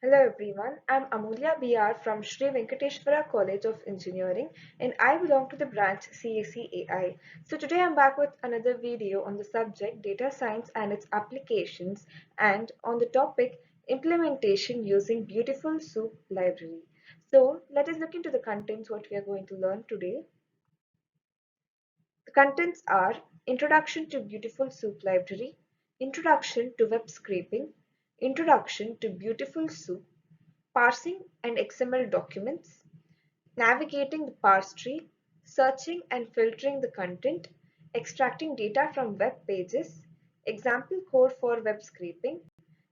Hello everyone, I'm Amulya BR from Sri Venkateshwara College of Engineering and I belong to the branch CSE AI. So today I'm back with another video on the subject data science and its applications and on the topic implementation using Beautiful Soup library. So let us look into the contents what we are going to learn today. The contents are Introduction to Beautiful Soup Library, Introduction to Web Scraping, Introduction to Beautiful Soup, Parsing and XML documents, navigating the parse tree, searching and filtering the content, extracting data from web pages, example code for web scraping,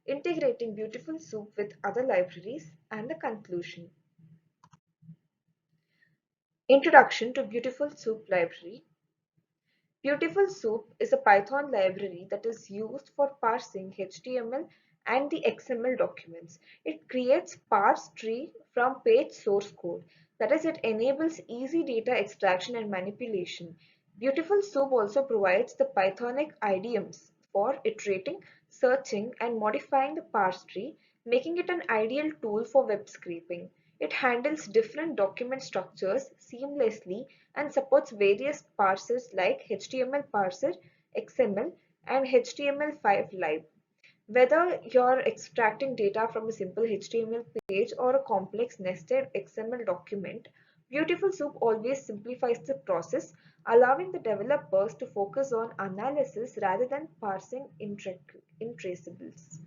integrating Beautiful Soup with other libraries, and the conclusion. Introduction to Beautiful Soup Library. Beautiful Soup is a Python library that is used for parsing HTML and the XML documents. It creates parse tree from page source code. That is, it enables easy data extraction and manipulation. Beautiful Soup also provides the Pythonic idioms for iterating, searching, and modifying the parse tree, making it an ideal tool for web scraping. It handles different document structures seamlessly and supports various parsers like HTML parser, XML, and HTML5 Live. Whether you're extracting data from a simple HTML page or a complex nested XML document, Beautiful Soup always simplifies the process, allowing the developers to focus on analysis rather than parsing intraceables.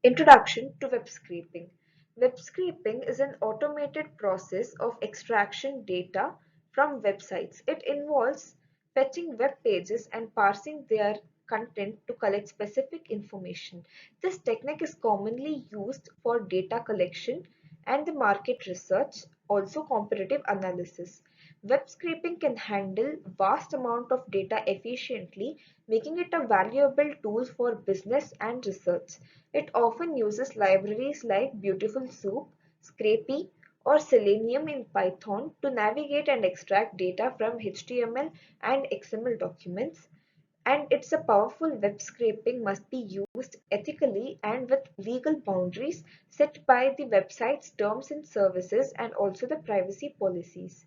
Introduction to web scraping. Web scraping is an automated process of extraction data from websites. It involves fetching web pages and parsing their content to collect specific information. This technique is commonly used for data collection and the market research, also competitive analysis. Web scraping can handle vast amount of data efficiently, making it a valuable tool for business and research. It often uses libraries like Beautiful Soup, Scrapy, or Selenium in Python to navigate and extract data from HTML and XML documents. And it's a powerful web scraping must be used ethically and with legal boundaries set by the website's terms and services and also the privacy policies.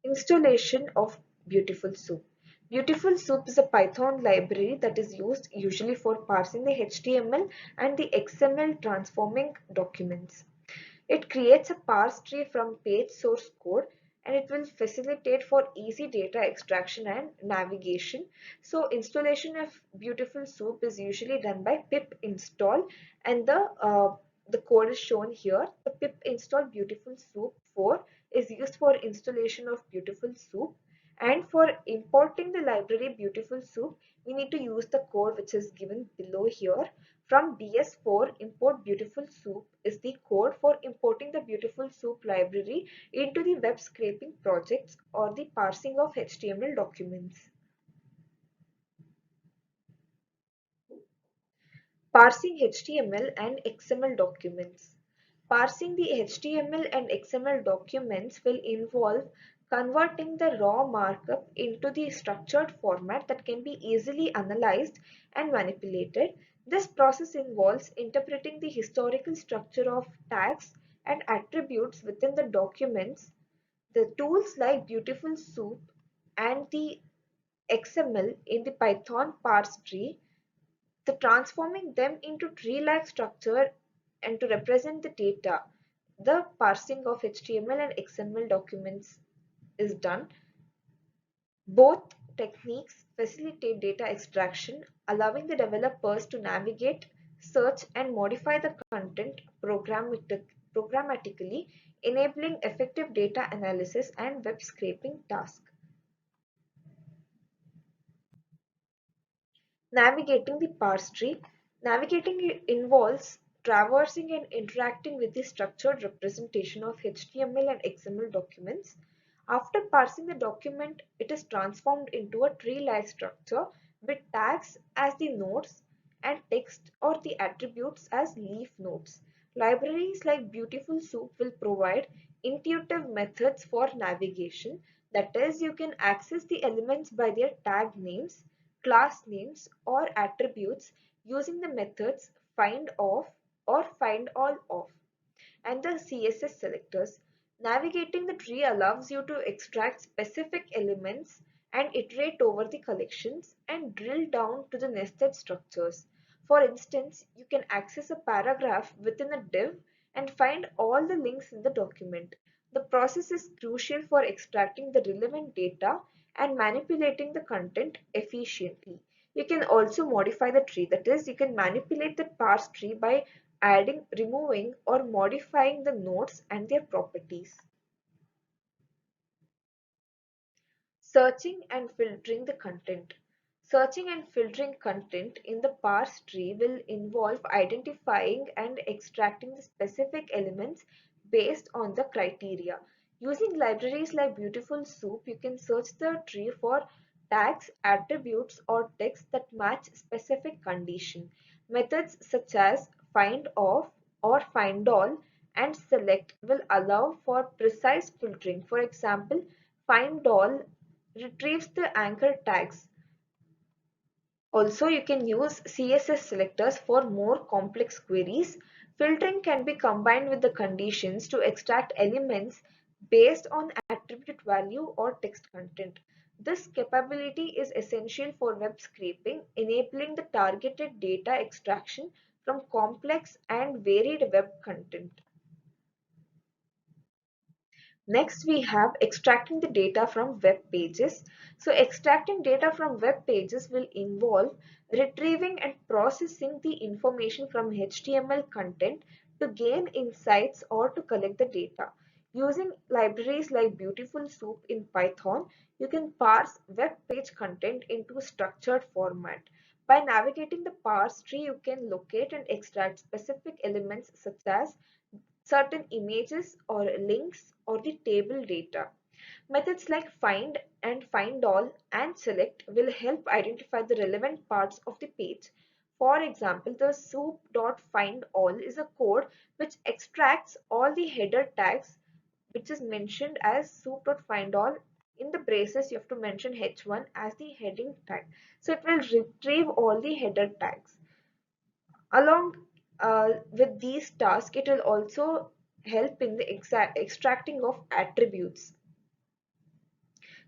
Installation of Beautiful Soup. Beautiful Soup is a Python library that is used usually for parsing the HTML and the XML transforming documents. It creates a parse tree from page source code and it will facilitate for easy data extraction and navigation. So installation of Beautiful Soup is usually done by pip install and the code is shown here. The pip install Beautiful Soup 4 is used for installation of Beautiful Soup, and for importing the library Beautiful Soup we need to use the code which is given below here. From BS4 import Beautiful Soup is the code for importing the Beautiful Soup library into the web scraping projects or the parsing of HTML documents. Parsing HTML and XML documents. Parsing the HTML and XML documents will involve converting the raw markup into the structured format that can be easily analyzed and manipulated. This process involves interpreting the historical structure of tags and attributes within the documents. The tools like Beautiful Soup and the XML in the Python parse tree, the transforming them into tree-like structure and to represent the data. The parsing of HTML and XML documents is done. Both techniques facilitate data extraction, allowing the developers to navigate, search, and modify the content programmatically, enabling effective data analysis and web scraping tasks. Navigating the parse tree. Navigating involves traversing and interacting with the structured representation of HTML and XML documents. After parsing the document, it is transformed into a tree-like structure with tags as the nodes and text or the attributes as leaf nodes. Libraries like Beautiful Soup will provide intuitive methods for navigation. That is, you can access the elements by their tag names, class names, or attributes using the methods findOf or findAllOf and the CSS selectors. Navigating the tree allows you to extract specific elements and iterate over the collections and drill down to the nested structures. For instance, you can access a paragraph within a div and find all the links in the document. The process is crucial for extracting the relevant data and manipulating the content efficiently. You can also modify the tree, that is, you can manipulate the parse tree by adding, removing, or modifying the nodes and their properties. Searching and filtering the content. Searching and filtering content in the parse tree will involve identifying and extracting the specific elements based on the criteria. Using libraries like Beautiful Soup, you can search the tree for tags, attributes, or text that match specific condition. Methods such as findOf or findAll and select will allow for precise filtering. For example, findAll retrieves the anchor tags. Also, you can use CSS selectors for more complex queries. Filtering can be combined with the conditions to extract elements based on attribute value or text content. This capability is essential for web scraping, enabling the targeted data extraction from complex and varied web content. Next, we have extracting the data from web pages. So extracting data from web pages will involve retrieving and processing the information from HTML content to gain insights or to collect the data. Using libraries like Beautiful Soup in Python, you can parse web page content into structured format. By navigating the parse tree, you can locate and extract specific elements such as certain images or links or the table data. Methods like find and findAll and select will help identify the relevant parts of the page. For example, the soup.findAll is a code which extracts all the header tags which is mentioned as soup.findAll. In the braces, you have to mention h1 as the heading tag. So it will retrieve all the header tags. Along with these tasks, it will also help in the extracting of attributes.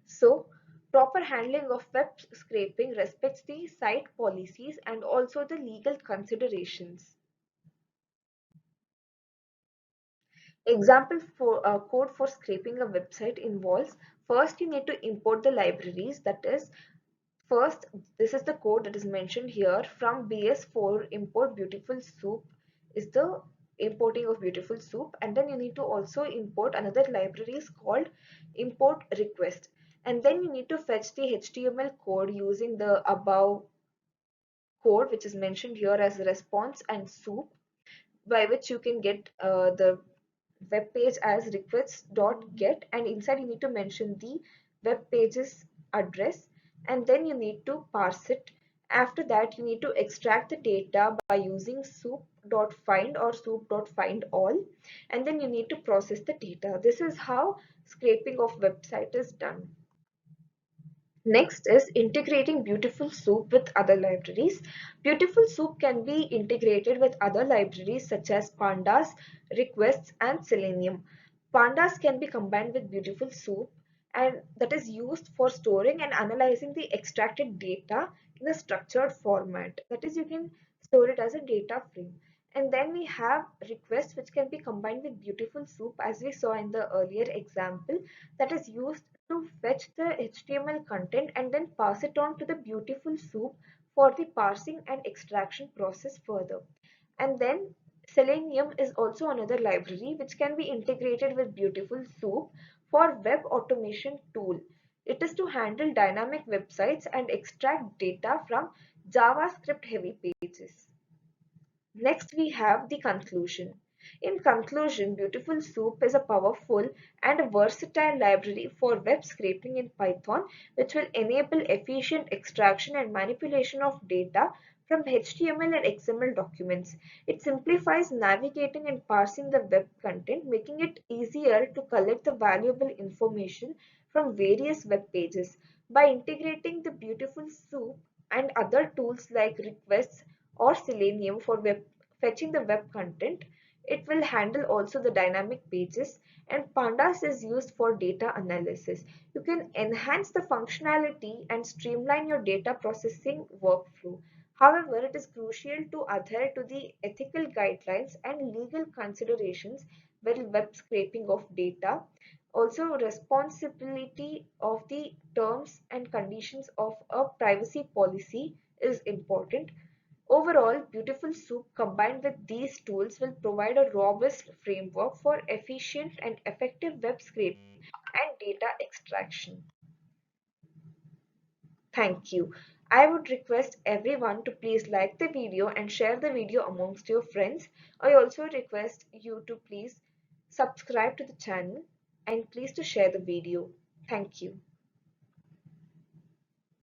So, proper handling of web scraping respects the site policies and also the legal considerations. Example for code for scraping a website involves first you need to import the libraries, that is, first, this is the code that is mentioned here. From BS4 import Beautiful Soup is the importing of Beautiful Soup, and then you need to also import another libraries called import request, and then you need to fetch the HTML code using the above code which is mentioned here as response and soup, by which you can get the web page as requests.get, and inside you need to mention the web page's address, and then you need to parse it. After that, you need to extract the data by using soup.find or soup.findAll, and then you need to process the data. This is how scraping of website is done. Next is integrating Beautiful Soup with other libraries. Beautiful Soup can be integrated with other libraries such as Pandas, Requests, and Selenium. Pandas can be combined with Beautiful Soup, and that is used for storing and analyzing the extracted data in a structured format. That is, you can store it as a data frame. And then we have requests which can be combined with Beautiful Soup as we saw in the earlier example, that is used to fetch the HTML content and then pass it on to the Beautiful Soup for the parsing and extraction process further. And then Selenium is also another library which can be integrated with Beautiful Soup for web automation tool. It is to handle dynamic websites and extract data from JavaScript heavy pages. Next, we have the conclusion. In conclusion, Beautiful Soup is a powerful and versatile library for web scraping in Python, which will enable efficient extraction and manipulation of data from HTML and XML documents. It simplifies navigating and parsing the web content, making it easier to collect the valuable information from various web pages. By integrating the Beautiful Soup and other tools like Requests or Selenium for fetching the web content, it will handle also the dynamic pages, and Pandas is used for data analysis. You can enhance the functionality and streamline your data processing workflow. However, it is crucial to adhere to the ethical guidelines and legal considerations while web scraping of data. Also, responsibility of the terms and conditions of a privacy policy is important. Overall, Beautiful Soup combined with these tools will provide a robust framework for efficient and effective web scraping and data extraction. Thank you. I would request everyone to please like the video and share the video amongst your friends. I also request you to please subscribe to the channel and please to share the video. Thank you.